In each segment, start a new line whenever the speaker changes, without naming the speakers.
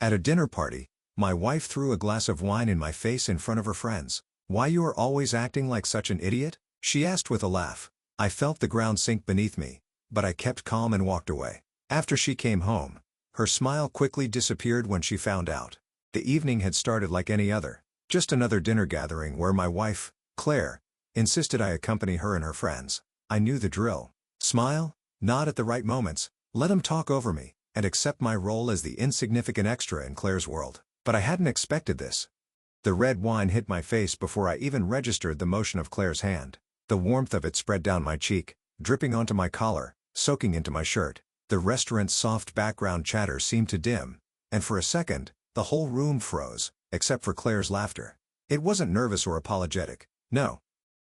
At a dinner party, my wife threw a glass of wine in my face in front of her friends. "Why you are always acting like such an idiot?" she asked with a laugh. I felt the ground sink beneath me, but I kept calm and walked away. After she came home, her smile quickly disappeared when she found out. The evening had started like any other. Just another dinner gathering where my wife, Claire, insisted I accompany her and her friends. I knew the drill. Smile, nod at the right moments, let them talk over me, and accept my role as the insignificant extra in Claire's world. But I hadn't expected this. The red wine hit my face before I even registered the motion of Claire's hand. The warmth of it spread down my cheek, dripping onto my collar, soaking into my shirt. The restaurant's soft background chatter seemed to dim, and for a second, the whole room froze, except for Claire's laughter. It wasn't nervous or apologetic. No.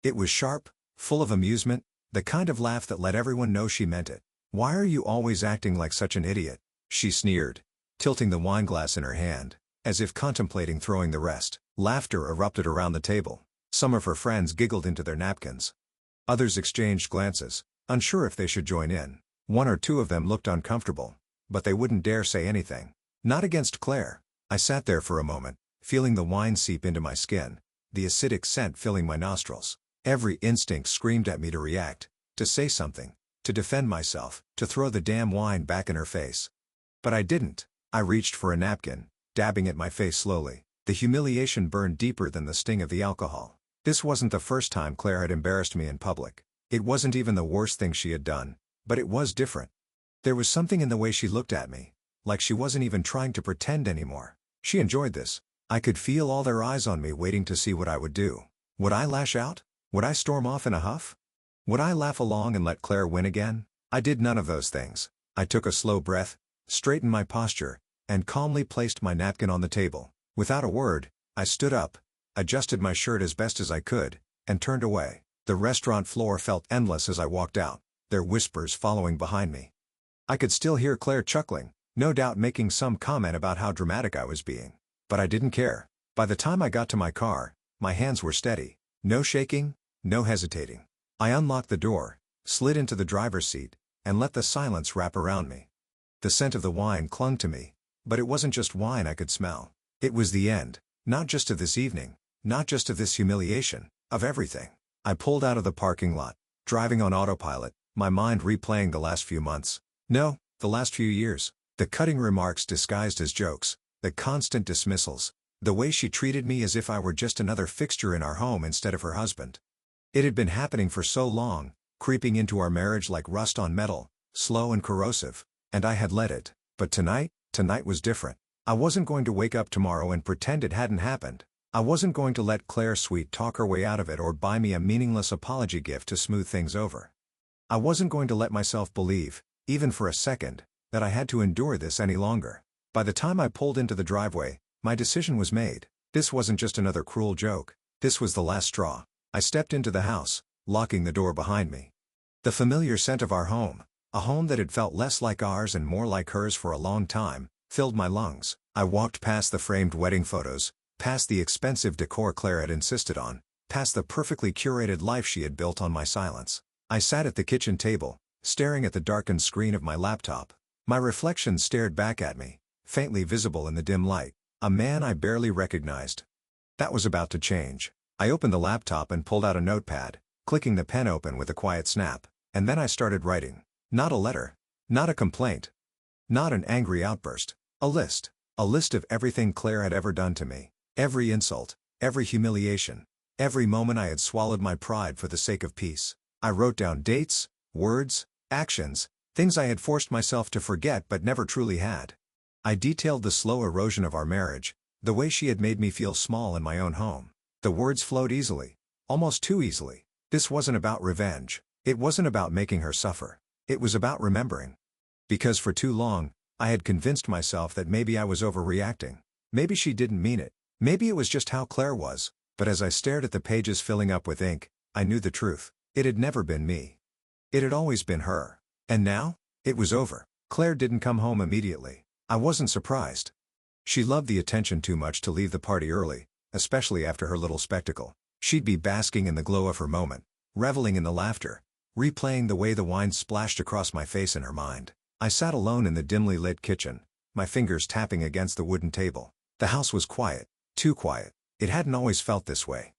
It was sharp, full of amusement, the kind of laugh that let everyone know she meant it. "Why are you always acting like such an idiot?" she sneered, tilting the wineglass in her hand, as if contemplating throwing the rest. Laughter erupted around the table. Some of her friends giggled into their napkins. Others exchanged glances, unsure if they should join in. One or two of them looked uncomfortable, but they wouldn't dare say anything. Not against Claire. I sat there for a moment, feeling the wine seep into my skin, the acidic scent filling my nostrils. Every instinct screamed at me to react, to say something, to defend myself, to throw the damn wine back in her face. But I didn't. I reached for a napkin, dabbing at my face slowly. The humiliation burned deeper than the sting of the alcohol. This wasn't the first time Claire had embarrassed me in public. It wasn't even the worst thing she had done, but it was different. There was something in the way she looked at me, like she wasn't even trying to pretend anymore. She enjoyed this. I could feel all their eyes on me waiting to see what I would do. Would I lash out? Would I storm off in a huff? Would I laugh along and let Claire win again? I did none of those things. I took a slow breath, straightened my posture, and calmly placed my napkin on the table. Without a word, I stood up, adjusted my shirt as best as I could, and turned away. The restaurant floor felt endless as I walked out, their whispers following behind me. I could still hear Claire chuckling, no doubt making some comment about how dramatic I was being. But I didn't care. By the time I got to my car, my hands were steady. No shaking, no hesitating. I unlocked the door, slid into the driver's seat, and let the silence wrap around me. The scent of the wine clung to me, but it wasn't just wine I could smell. It was the end, not just of this evening, not just of this humiliation, of everything. I pulled out of the parking lot, driving on autopilot, my mind replaying the last few months. No, the last few years. The cutting remarks disguised as jokes, the constant dismissals, the way she treated me as if I were just another fixture in our home instead of her husband. It had been happening for so long, creeping into our marriage like rust on metal, slow and corrosive, and I had let it. But tonight was different. I wasn't going to wake up tomorrow and pretend it hadn't happened. I wasn't going to let Claire sweet talk her way out of it or buy me a meaningless apology gift to smooth things over. I wasn't going to let myself believe, even for a second, that I had to endure this any longer. By the time I pulled into the driveway, my decision was made. This wasn't just another cruel joke. This was the last straw. I stepped into the house, locking the door behind me. The familiar scent of our home, a home that had felt less like ours and more like hers for a long time, filled my lungs. I walked past the framed wedding photos, past the expensive decor Claire had insisted on, past the perfectly curated life she had built on my silence. I sat at the kitchen table, staring at the darkened screen of my laptop. My reflection stared back at me, faintly visible in the dim light. A man I barely recognized. That was about to change. I opened the laptop and pulled out a notepad, clicking the pen open with a quiet snap, and then I started writing. Not a letter. Not a complaint. Not an angry outburst. A list. A list of everything Claire had ever done to me. Every insult, every humiliation, every moment I had swallowed my pride for the sake of peace. I wrote down dates, words, actions, things I had forced myself to forget but never truly had. I detailed the slow erosion of our marriage, the way she had made me feel small in my own home. The words flowed easily, almost too easily. This wasn't about revenge. It wasn't about making her suffer. It was about remembering. Because for too long, I had convinced myself that maybe I was overreacting. Maybe she didn't mean it. Maybe it was just how Claire was. But as I stared at the pages filling up with ink, I knew the truth. It had never been me. It had always been her. And now, it was over. Claire didn't come home immediately. I wasn't surprised. She loved the attention too much to leave the party early, especially after her little spectacle. She'd be basking in the glow of her moment, reveling in the laughter, replaying the way the wine splashed across my face in her mind. I sat alone in the dimly lit kitchen, my fingers tapping against the wooden table. The house was quiet, too quiet. It hadn't always felt this way.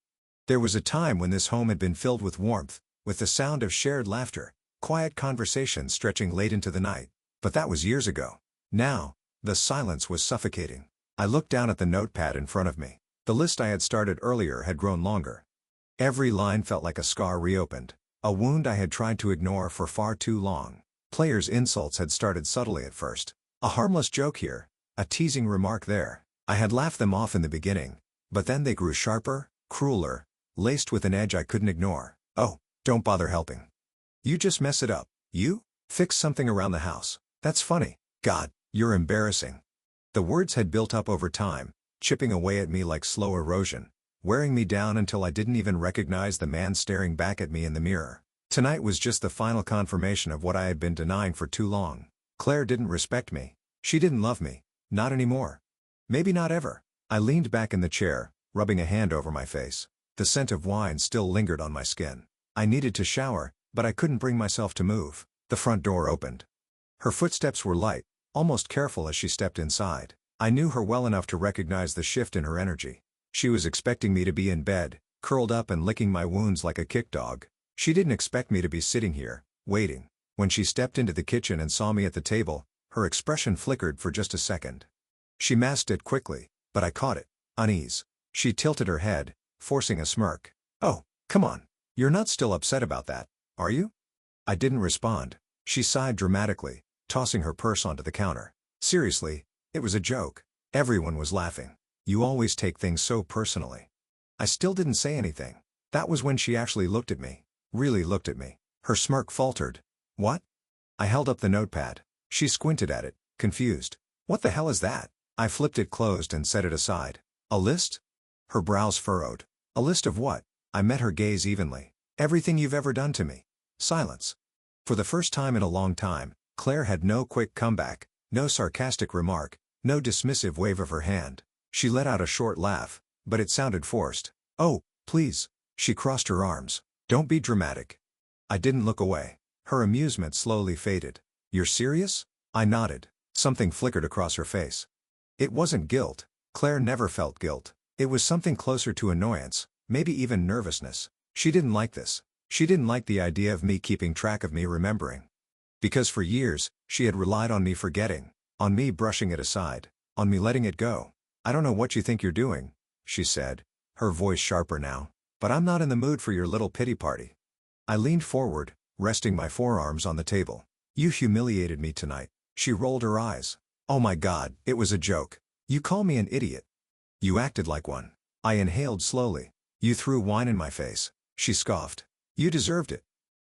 There was a time when this home had been filled with warmth, with the sound of shared laughter, quiet conversations stretching late into the night. But that was years ago. Now, the silence was suffocating. I looked down at the notepad in front of me. The list I had started earlier had grown longer. Every line felt like a scar reopened, a wound I had tried to ignore for far too long. Players' insults had started subtly at first. A harmless joke here, a teasing remark there. I had laughed them off in the beginning, but then they grew sharper, crueler, laced with an edge I couldn't ignore. Oh, don't bother helping. You just mess it up. You? Fix something around the house. That's funny. God, you're embarrassing. The words had built up over time, chipping away at me like slow erosion, wearing me down until I didn't even recognize the man staring back at me in the mirror. Tonight was just the final confirmation of what I had been denying for too long. Claire didn't respect me. She didn't love me. Not anymore. Maybe not ever. I leaned back in the chair, rubbing a hand over my face. The scent of wine still lingered on my skin. I needed to shower, but I couldn't bring myself to move. The front door opened. Her footsteps were light, almost careful as she stepped inside. I knew her well enough to recognize the shift in her energy. She was expecting me to be in bed, curled up and licking my wounds like a kick dog. She didn't expect me to be sitting here, waiting. When she stepped into the kitchen and saw me at the table, her expression flickered for just a second. She masked it quickly, but I caught it. Unease. She tilted her head, forcing a smirk. Oh, come on. You're not still upset about that, are you? I didn't respond. She sighed dramatically, tossing her purse onto the counter. Seriously, it was a joke. Everyone was laughing. You always take things so personally. I still didn't say anything. That was when she actually looked at me. Really looked at me. Her smirk faltered. What? I held up the notepad. She squinted at it, confused. What the hell is that? I flipped it closed and set it aside. A list? Her brows furrowed. A list of what? I met her gaze evenly. Everything you've ever done to me. Silence. For the first time in a long time, Claire had no quick comeback, no sarcastic remark, no dismissive wave of her hand. She let out a short laugh, but it sounded forced. Oh, please. She crossed her arms. Don't be dramatic. I didn't look away. Her amusement slowly faded. You're serious? I nodded. Something flickered across her face. It wasn't guilt. Claire never felt guilt. It was something closer to annoyance, maybe even nervousness. She didn't like this. She didn't like the idea of me keeping track of me remembering. Because for years, she had relied on me forgetting, on me brushing it aside, on me letting it go. I don't know what you think you're doing, she said, her voice sharper now, but I'm not in the mood for your little pity party. I leaned forward, resting my forearms on the table. You humiliated me tonight. She rolled her eyes. Oh my God, it was a joke. You call me an idiot. You acted like one. I inhaled slowly. You threw wine in my face. She scoffed. You deserved it.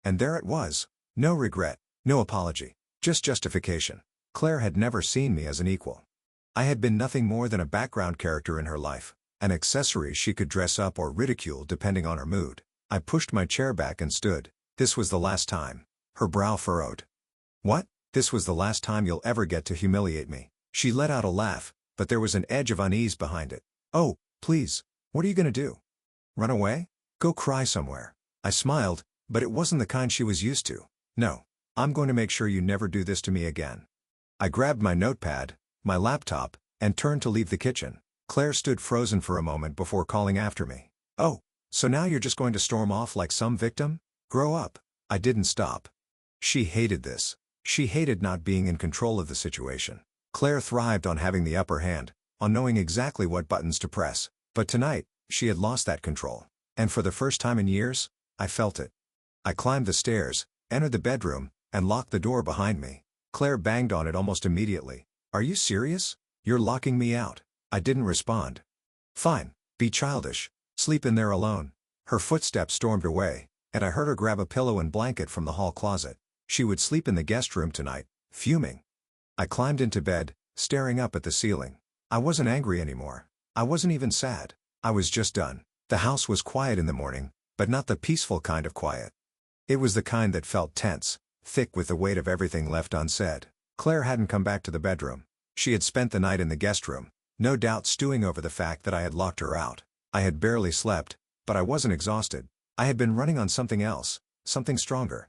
And there it was. No regret, no apology, just justification. Claire had never seen me as an equal. I had been nothing more than a background character in her life, an accessory she could dress up or ridicule depending on her mood. I pushed my chair back and stood. This was the last time. Her brow furrowed. What? This was the last time you'll ever get to humiliate me. She let out a laugh, but there was an edge of unease behind it. Oh, please, what are you going to do? Run away? Go cry somewhere. I smiled, but it wasn't the kind she was used to. No, I'm going to make sure you never do this to me again. I grabbed my notepad, my laptop, and turned to leave the kitchen. Claire stood frozen for a moment before calling after me. Oh, so now you're just going to storm off like some victim? Grow up. I didn't stop. She hated this. She hated not being in control of the situation. Claire thrived on having the upper hand, on knowing exactly what buttons to press. But tonight, she had lost that control. And for the first time in years, I felt it. I climbed the stairs, entered the bedroom, and locked the door behind me. Claire banged on it almost immediately. Are you serious? You're locking me out. I didn't respond. Fine, be childish. Sleep in there alone. Her footsteps stormed away, and I heard her grab a pillow and blanket from the hall closet. She would sleep in the guest room tonight, fuming. I climbed into bed, staring up at the ceiling. I wasn't angry anymore. I wasn't even sad. I was just done. The house was quiet in the morning, but not the peaceful kind of quiet. It was the kind that felt tense, thick with the weight of everything left unsaid. Claire hadn't come back to the bedroom. She had spent the night in the guest room, no doubt stewing over the fact that I had locked her out. I had barely slept, but I wasn't exhausted. I had been running on something else, something stronger.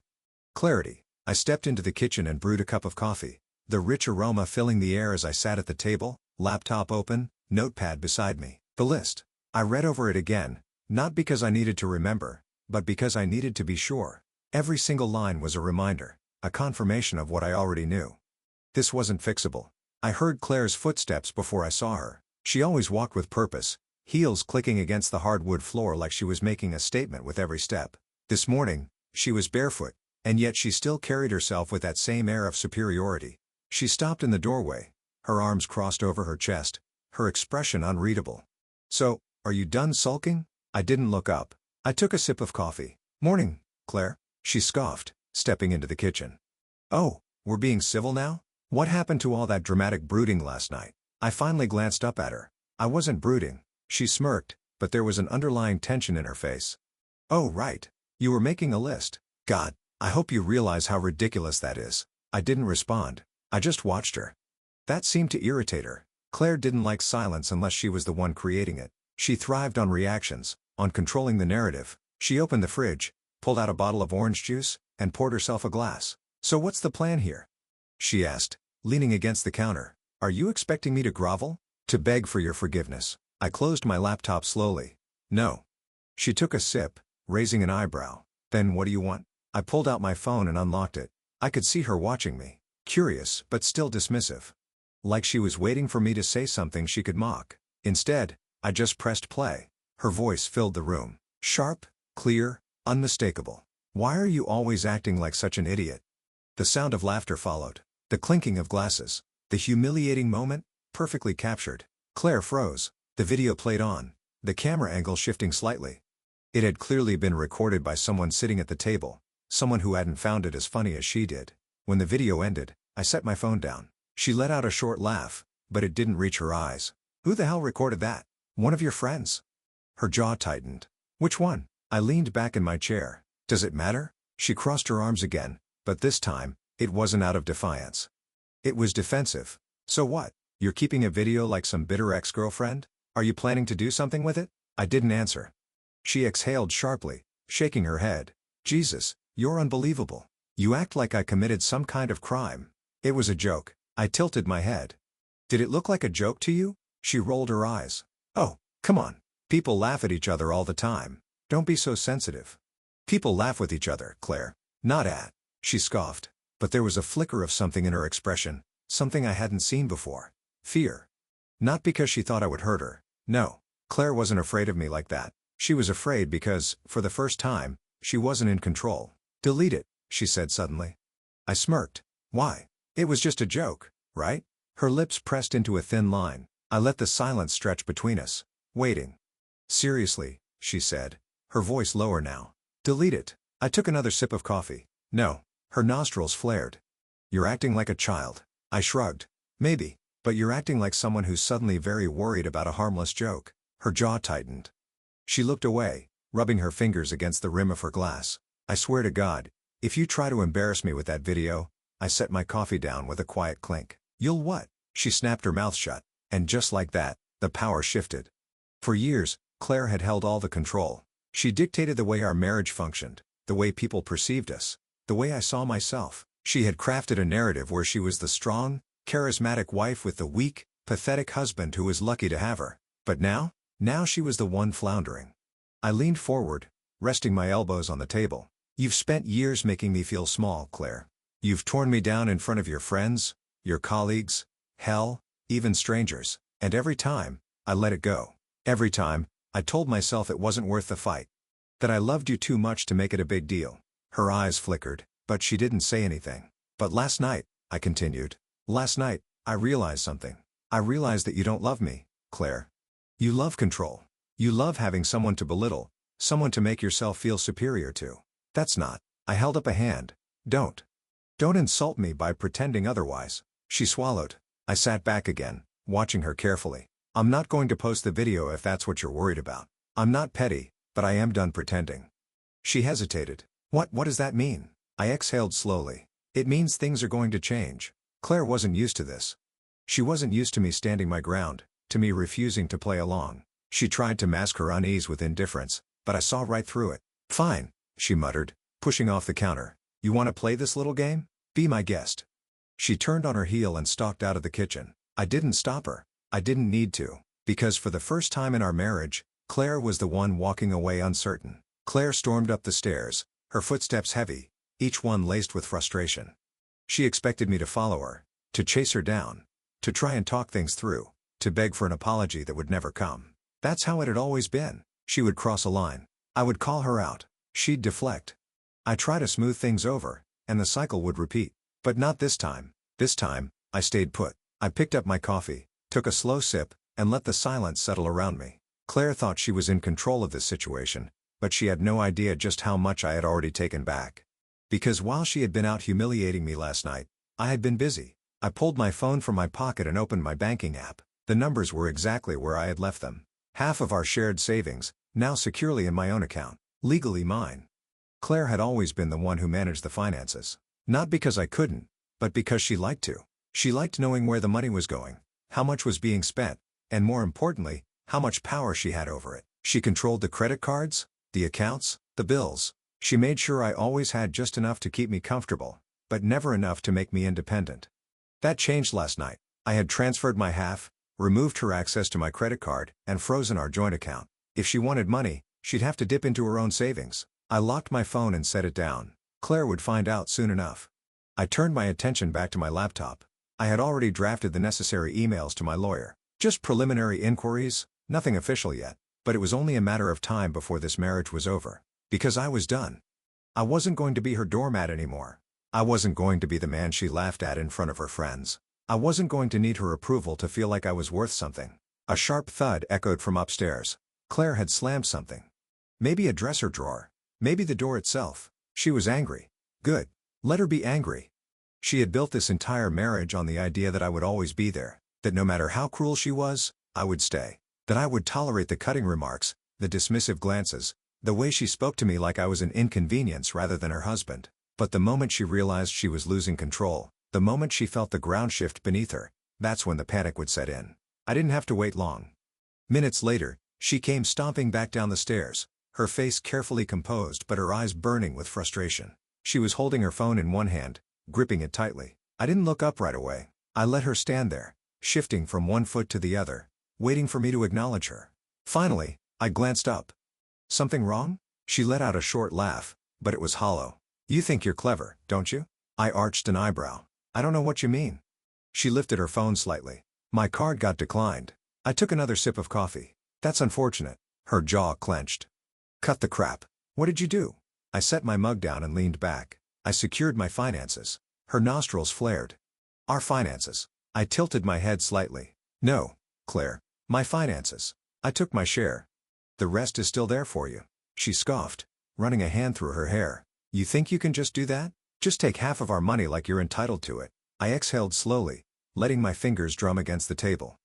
Clarity. I stepped into the kitchen and brewed a cup of coffee. the rich aroma filling the air as I sat at the table, laptop open, notepad beside me. The list. I read over it again, not because I needed to remember, but because I needed to be sure. Every single line was a reminder, a confirmation of what I already knew. This wasn't fixable. I heard Claire's footsteps before I saw her. She always walked with purpose, heels clicking against the hardwood floor like she was making a statement with every step. This morning, she was barefoot, and yet she still carried herself with that same air of superiority. She stopped in the doorway, her arms crossed over her chest, her expression unreadable. "So, are you done sulking?" I didn't look up. I took a sip of coffee. "Morning, Claire," she scoffed, stepping into the kitchen. "Oh, we're being civil now? What happened to all that dramatic brooding last night?" I finally glanced up at her. I wasn't brooding. She smirked, but there was an underlying tension in her face. "Oh right. You were making a list. God, I hope you realize how ridiculous that is." I didn't respond. I just watched her. That seemed to irritate her. Claire didn't like silence unless she was the one creating it. She thrived on reactions, on controlling the narrative. She opened the fridge, pulled out a bottle of orange juice, and poured herself a glass. "So what's the plan here?" she asked, leaning against the counter. "Are you expecting me to grovel? To beg for your forgiveness?" I closed my laptop slowly. "No." She took a sip, raising an eyebrow. "Then what do you want?" I pulled out my phone and unlocked it. I could see her watching me, curious but still dismissive. Like she was waiting for me to say something she could mock. Instead, I just pressed play. Her voice filled the room. Sharp, clear, unmistakable. "Why are you always acting like such an idiot?" The sound of laughter followed. The clinking of glasses. The humiliating moment, perfectly captured. Claire froze. The video played on, the camera angle shifting slightly. It had clearly been recorded by someone sitting at the table, someone who hadn't found it as funny as she did. When the video ended, I set my phone down. She let out a short laugh, but it didn't reach her eyes. "Who the hell recorded that? One of your friends?" Her jaw tightened. "Which one?" I leaned back in my chair. "Does it matter?" She crossed her arms again, but this time, it wasn't out of defiance. It was defensive. "So what? You're keeping a video like some bitter ex-girlfriend? Are you planning to do something with it?" I didn't answer. She exhaled sharply, shaking her head. "Jesus, you're unbelievable. You act like I committed some kind of crime." "It was a joke." I tilted my head. "Did it look like a joke to you?" She rolled her eyes. "Oh, come on. People laugh at each other all the time. Don't be so sensitive." "People laugh with each other, Claire. Not at." She scoffed. But there was a flicker of something in her expression, something I hadn't seen before. Fear. Not because she thought I would hurt her. No. Claire wasn't afraid of me like that. She was afraid because, for the first time, she wasn't in control. "Delete it," she said suddenly. I smirked. "Why? It was just a joke, right?" Her lips pressed into a thin line. I let the silence stretch between us, waiting. "Seriously," she said, her voice lower now. "Delete it." I took another sip of coffee. "No." Her nostrils flared. "You're acting like a child." I shrugged. "Maybe, but you're acting like someone who's suddenly very worried about a harmless joke." Her jaw tightened. She looked away, rubbing her fingers against the rim of her glass. "I swear to God, if you try to embarrass me with that video," I set my coffee down with a quiet clink. "You'll what?" She snapped her mouth shut, and just like that, the power shifted. For years, Claire had held all the control. She dictated the way our marriage functioned, the way people perceived us, the way I saw myself. She had crafted a narrative where she was the strong, charismatic wife with the weak, pathetic husband who was lucky to have her. But now she was the one floundering. I leaned forward, resting my elbows on the table. "You've spent years making me feel small, Claire. You've torn me down in front of your friends, your colleagues, hell, even strangers, and every time, I let it go. Every time, I told myself it wasn't worth the fight. That I loved you too much to make it a big deal." Her eyes flickered, but she didn't say anything. "But last night," I continued, "last night, I realized something. I realized that you don't love me, Claire. You love control. You love having someone to belittle, someone to make yourself feel superior to. That's not." I held up a hand. Don't insult me by pretending otherwise." She swallowed. I sat back again, watching her carefully. "I'm not going to post the video if that's what you're worried about. I'm not petty, but I am done pretending." She hesitated. What does that mean?" I exhaled slowly. "It means things are going to change." Claire wasn't used to this. She wasn't used to me standing my ground, to me refusing to play along. She tried to mask her unease with indifference, but I saw right through it. "Fine," she muttered, pushing off the counter. "You want to play this little game? Be my guest." She turned on her heel and stalked out of the kitchen. I didn't stop her. I didn't need to. Because for the first time in our marriage, Claire was the one walking away uncertain. Claire stormed up the stairs, her footsteps heavy, each one laced with frustration. She expected me to follow her, to chase her down, to try and talk things through, to beg for an apology that would never come. That's how it had always been. She would cross a line. I would call her out. She'd deflect. I try to smooth things over, and the cycle would repeat. But not this time. This time, I stayed put. I picked up my coffee, took a slow sip, and let the silence settle around me. Claire thought she was in control of this situation, but she had no idea just how much I had already taken back. Because while she had been out humiliating me last night, I had been busy. I pulled my phone from my pocket and opened my banking app. The numbers were exactly where I had left them. Half of our shared savings, now securely in my own account, legally mine. Claire had always been the one who managed the finances. Not because I couldn't, but because she liked to. She liked knowing where the money was going, how much was being spent, and more importantly, how much power she had over it. She controlled the credit cards, the accounts, the bills. She made sure I always had just enough to keep me comfortable, but never enough to make me independent. That changed last night. I had transferred my half, removed her access to my credit card, and frozen our joint account. If she wanted money, she'd have to dip into her own savings. I locked my phone and set it down. Claire would find out soon enough. I turned my attention back to my laptop. I had already drafted the necessary emails to my lawyer. Just preliminary inquiries, nothing official yet. But it was only a matter of time before this marriage was over. Because I was done. I wasn't going to be her doormat anymore. I wasn't going to be the man she laughed at in front of her friends. I wasn't going to need her approval to feel like I was worth something. A sharp thud echoed from upstairs. Claire had slammed something. Maybe a dresser drawer. Maybe the door itself. She was angry. Good. Let her be angry. She had built this entire marriage on the idea that I would always be there, that no matter how cruel she was, I would stay, that I would tolerate the cutting remarks, the dismissive glances, the way she spoke to me like I was an inconvenience rather than her husband. But the moment she realized she was losing control, the moment she felt the ground shift beneath her, that's when the panic would set in. I didn't have to wait long. Minutes later, she came stomping back down the stairs, her face carefully composed but her eyes burning with frustration. She was holding her phone in one hand, gripping it tightly. I didn't look up right away. I let her stand there, shifting from one foot to the other, waiting for me to acknowledge her. Finally, I glanced up. Something wrong? She let out a short laugh, but it was hollow. You think you're clever, don't you? I arched an eyebrow. I don't know what you mean. She lifted her phone slightly. My card got declined. I took another sip of coffee. That's unfortunate. Her jaw clenched. Cut the crap. What did you do? I set my mug down and leaned back. I secured my finances. Her nostrils flared. Our finances. I tilted my head slightly. No, Claire. My finances. I took my share. The rest is still there for you. She scoffed, running a hand through her hair. You think you can just do that? Just take half of our money like you're entitled to it. I exhaled slowly, letting my fingers drum against the table.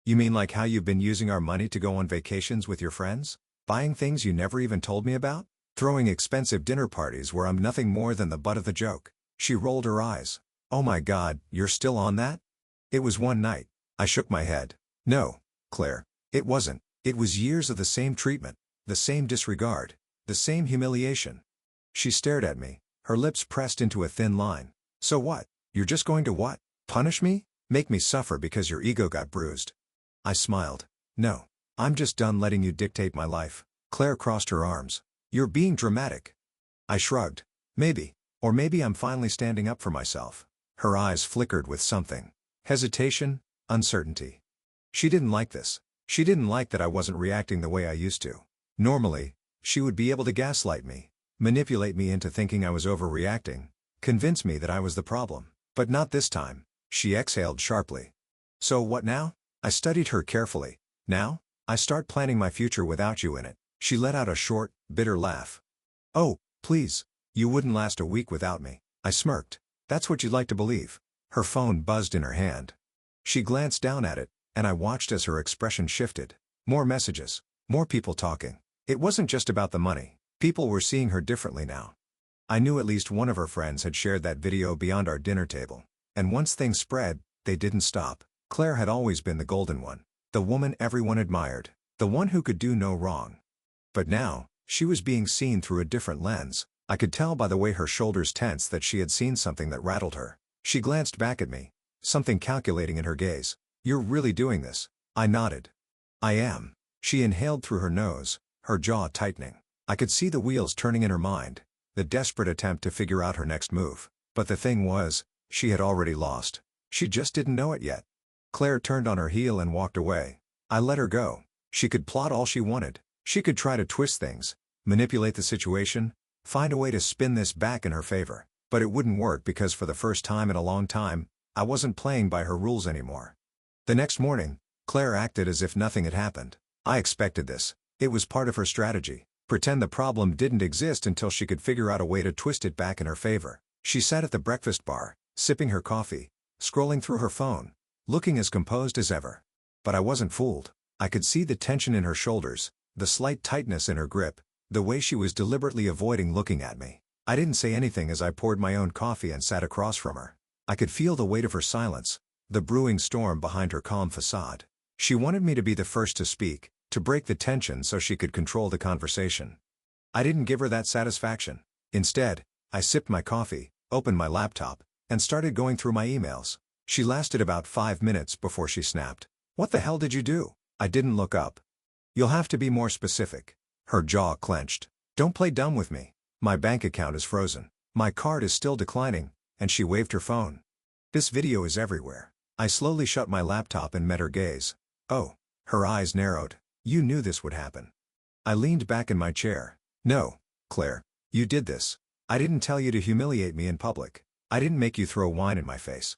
You mean like how you've been using our money to go on vacations with your friends? Buying things you never even told me about? Throwing expensive dinner parties where I'm nothing more than the butt of the joke? She rolled her eyes. Oh my God, you're still on that? It was one night. I shook my head. No, Claire, it wasn't. It was years of the same treatment, the same disregard, the same humiliation. She stared at me, her lips pressed into a thin line. So what? You're just going to what? Punish me? Make me suffer because your ego got bruised? I smiled. No. I'm just done letting you dictate my life. Claire crossed her arms. You're being dramatic. I shrugged. Maybe. Or maybe I'm finally standing up for myself. Her eyes flickered with something. Hesitation, uncertainty. She didn't like this. She didn't like that I wasn't reacting the way I used to. Normally, she would be able to gaslight me, manipulate me into thinking I was overreacting, convince me that I was the problem. But not this time. She exhaled sharply. So what now? I studied her carefully. Now? I start planning my future without you in it. She let out a short, bitter laugh. Oh, please. You wouldn't last a week without me. I smirked. That's what you'd like to believe. Her phone buzzed in her hand. She glanced down at it, and I watched as her expression shifted. More messages. More people talking. It wasn't just about the money. People were seeing her differently now. I knew at least one of her friends had shared that video beyond our dinner table. And once things spread, they didn't stop. Claire had always been the golden one. The woman everyone admired. The one who could do no wrong. But now, she was being seen through a different lens. I could tell by the way her shoulders tensed that she had seen something that rattled her. She glanced back at me, something calculating in her gaze. You're really doing this? I nodded. I am. She inhaled through her nose, her jaw tightening. I could see the wheels turning in her mind, the desperate attempt to figure out her next move. But the thing was, she had already lost. She just didn't know it yet. Claire turned on her heel and walked away. I let her go. She could plot all she wanted. She could try to twist things, manipulate the situation, find a way to spin this back in her favor. But it wouldn't work because for the first time in a long time, I wasn't playing by her rules anymore. The next morning, Claire acted as if nothing had happened. I expected this. It was part of her strategy. Pretend the problem didn't exist until she could figure out a way to twist it back in her favor. She sat at the breakfast bar, sipping her coffee, scrolling through her phone, looking as composed as ever. But I wasn't fooled. I could see the tension in her shoulders, the slight tightness in her grip, the way she was deliberately avoiding looking at me. I didn't say anything as I poured my own coffee and sat across from her. I could feel the weight of her silence, the brewing storm behind her calm facade. She wanted me to be the first to speak, to break the tension so she could control the conversation. I didn't give her that satisfaction. Instead, I sipped my coffee, opened my laptop, and started going through my emails. She lasted about 5 minutes before she snapped. What the hell did you do? I didn't look up. You'll have to be more specific. Her jaw clenched. Don't play dumb with me. My bank account is frozen. My card is still declining, and she waved her phone. This video is everywhere. I slowly shut my laptop and met her gaze. Oh. Her eyes narrowed. You knew this would happen. I leaned back in my chair. No, Claire. You did this. I didn't tell you to humiliate me in public. I didn't make you throw wine in my face.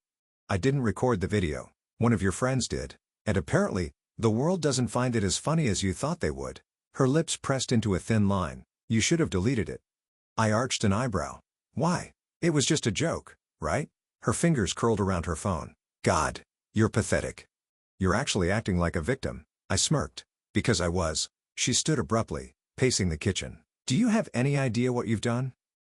I didn't record the video. One of your friends did. And apparently, the world doesn't find it as funny as you thought they would. Her lips pressed into a thin line. You should have deleted it. I arched an eyebrow. Why? It was just a joke, right? Her fingers curled around her phone. God, you're pathetic. You're actually acting like a victim. I smirked. Because I was. She stood abruptly, pacing the kitchen. Do you have any idea what you've done?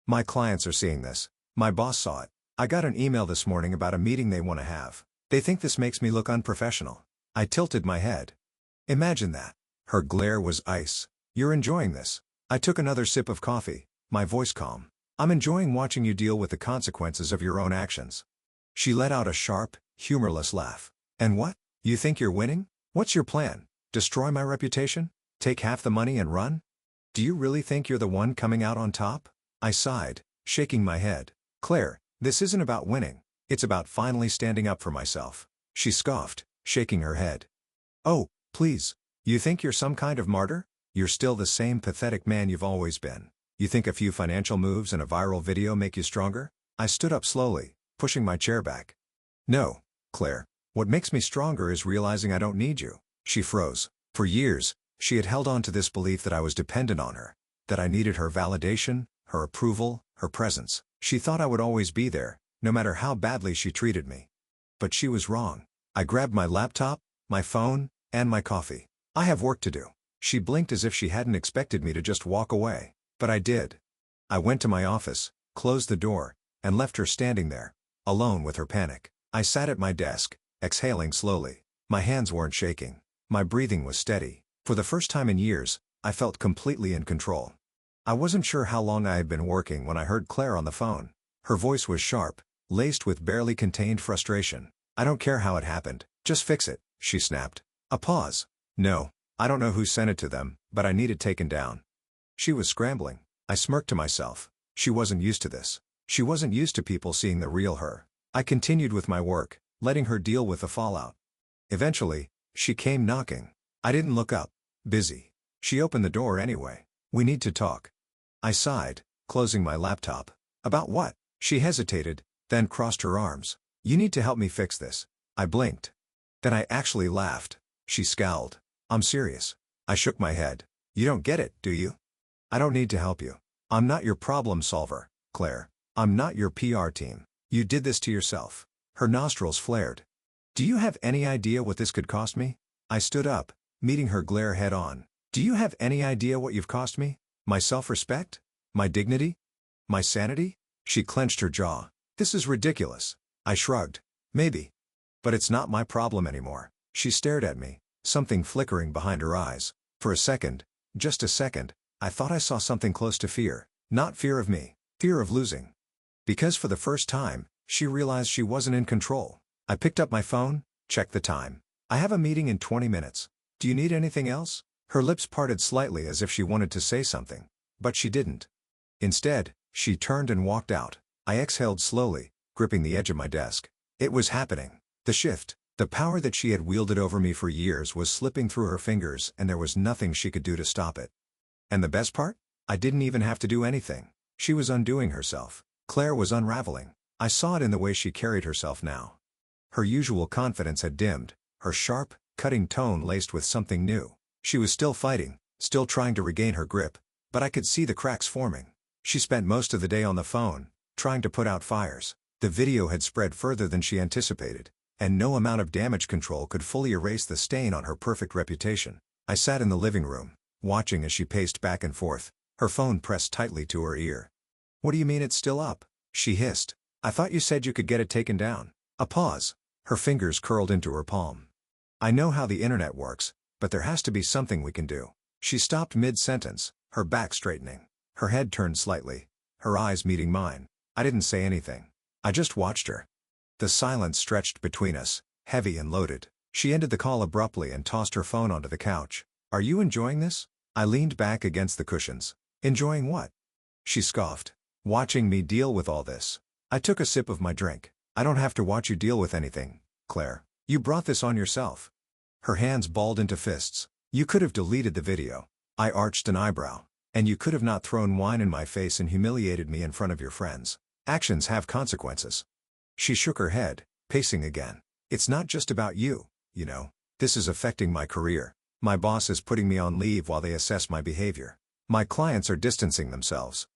My clients are seeing this. My boss saw it. I got an email this morning about a meeting they want to have. They think this makes me look unprofessional. I tilted my head. Imagine that. Her glare was ice. You're enjoying this. I took another sip of coffee, my voice calm. I'm enjoying watching you deal with the consequences of your own actions. She let out a sharp, humorless laugh. And what? You think you're winning? What's your plan? Destroy my reputation? Take half the money and run? Do you really think you're the one coming out on top? I sighed, shaking my head. Claire, this isn't about winning. It's about finally standing up for myself. She scoffed, shaking her head. Oh, please. You think you're some kind of martyr? You're still the same pathetic man you've always been. You think a few financial moves and a viral video make you stronger? I stood up slowly, pushing my chair back. No, Claire. What makes me stronger is realizing I don't need you. She froze. For years, she had held on to this belief that I was dependent on her, that I needed her validation, her approval, her presence. She thought I would always be there, no matter how badly she treated me. But she was wrong. I grabbed my laptop, my phone, and my coffee. I have work to do. She blinked as if she hadn't expected me to just walk away. But I did. I went to my office, closed the door, and left her standing there, alone with her panic. I sat at my desk, exhaling slowly. My hands weren't shaking. My breathing was steady. For the first time in years, I felt completely in control. I wasn't sure how long I had been working when I heard Claire on the phone. Her voice was sharp, laced with barely contained frustration. I don't care how it happened, just fix it, she snapped. A pause. No, I don't know who sent it to them, but I need it taken down. She was scrambling. I smirked to myself. She wasn't used to this. She wasn't used to people seeing the real her. I continued with my work, letting her deal with the fallout. Eventually, she came knocking. I didn't look up. Busy. She opened the door anyway. We need to talk. I sighed, closing my laptop. About what? She hesitated, then crossed her arms. You need to help me fix this. I blinked. Then I actually laughed. She scowled. I'm serious. I shook my head. You don't get it, do you? I don't need to help you. I'm not your problem solver, Claire. I'm not your PR team. You did this to yourself. Her nostrils flared. Do you have any idea what this could cost me? I stood up, meeting her glare head on. Do you have any idea what you've cost me? My self-respect? My dignity? My sanity? She clenched her jaw. This is ridiculous. I shrugged. Maybe. But it's not my problem anymore. She stared at me, something flickering behind her eyes. For a second, just a second, I thought I saw something close to fear. Not fear of me, fear of losing. Because for the first time, She realized she wasn't in control. I picked up my phone, checked the time. I have a meeting in 20 minutes. Do you need anything else? Her lips parted slightly as if she wanted to say something, but she didn't. Instead, she turned and walked out. I exhaled slowly, gripping the edge of my desk. It was happening. The shift, the power that she had wielded over me for years was slipping through her fingers, and there was nothing she could do to stop it. And the best part? I didn't even have to do anything. She was undoing herself. Claire was unraveling. I saw it in the way she carried herself now. Her usual confidence had dimmed, her sharp, cutting tone laced with something new. She was still fighting, still trying to regain her grip, but I could see the cracks forming. She spent most of the day on the phone, trying to put out fires. The video had spread further than she anticipated, and no amount of damage control could fully erase the stain on her perfect reputation. I sat in the living room, watching as she paced back and forth, her phone pressed tightly to her ear. "What do you mean it's still up?" she hissed. "I thought you said you could get it taken down." A pause. Her fingers curled into her palm. "I know how the internet works, but there has to be something we can do." She stopped mid-sentence, her back straightening. Her head turned slightly, her eyes meeting mine. I didn't say anything. I just watched her. The silence stretched between us, heavy and loaded. She ended the call abruptly and tossed her phone onto the couch. "Are you enjoying this?" I leaned back against the cushions. "Enjoying what?" She scoffed. "Watching me deal with all this." I took a sip of my drink. "I don't have to watch you deal with anything, Claire. You brought this on yourself." Her hands balled into fists. "You could have deleted the video." I arched an eyebrow. "And you could have not thrown wine in my face and humiliated me in front of your friends. Actions have consequences." She shook her head, pacing again. "It's not just about you, you know. This is affecting my career. My boss is putting me on leave while they assess my behavior. My clients are distancing themselves."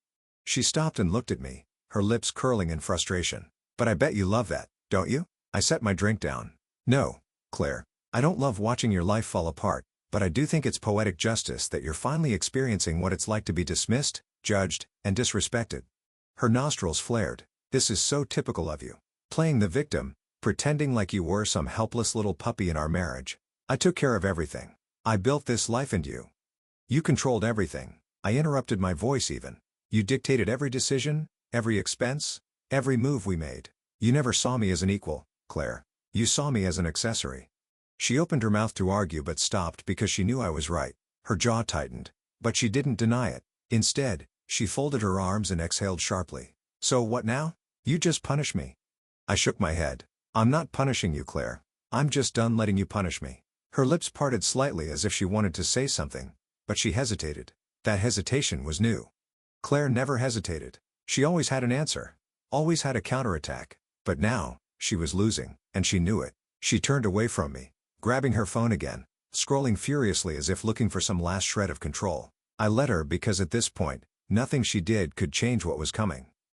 She stopped and looked at me, her lips curling in frustration. "But I bet you love that, don't you?" I set my drink down. "No, Claire. I don't love watching your life fall apart, but I do think it's poetic justice that you're finally experiencing what it's like to be dismissed, judged, and disrespected." Her nostrils flared. "This is so typical of you. Playing the victim, pretending like you were some helpless little puppy in our marriage. I took care of everything. I built this life into you. You controlled everything." I interrupted, my voice even. "You dictated every decision, every expense, every move we made. You never saw me as an equal, Claire. You saw me as an accessory." She opened her mouth to argue but stopped because she knew I was right. Her jaw tightened. But she didn't deny it. Instead, she folded her arms and exhaled sharply. "So what now? You just punish me." I shook my head. "I'm not punishing you, Claire. I'm just done letting you punish me." Her lips parted slightly as if she wanted to say something, but she hesitated. That hesitation was new. Claire never hesitated. She always had an answer. Always had a counterattack. But now, she was losing, and she knew it. She turned away from me, grabbing her phone again, scrolling furiously as if looking for some last shred of control. I let her because at this point, nothing she did could change what was coming.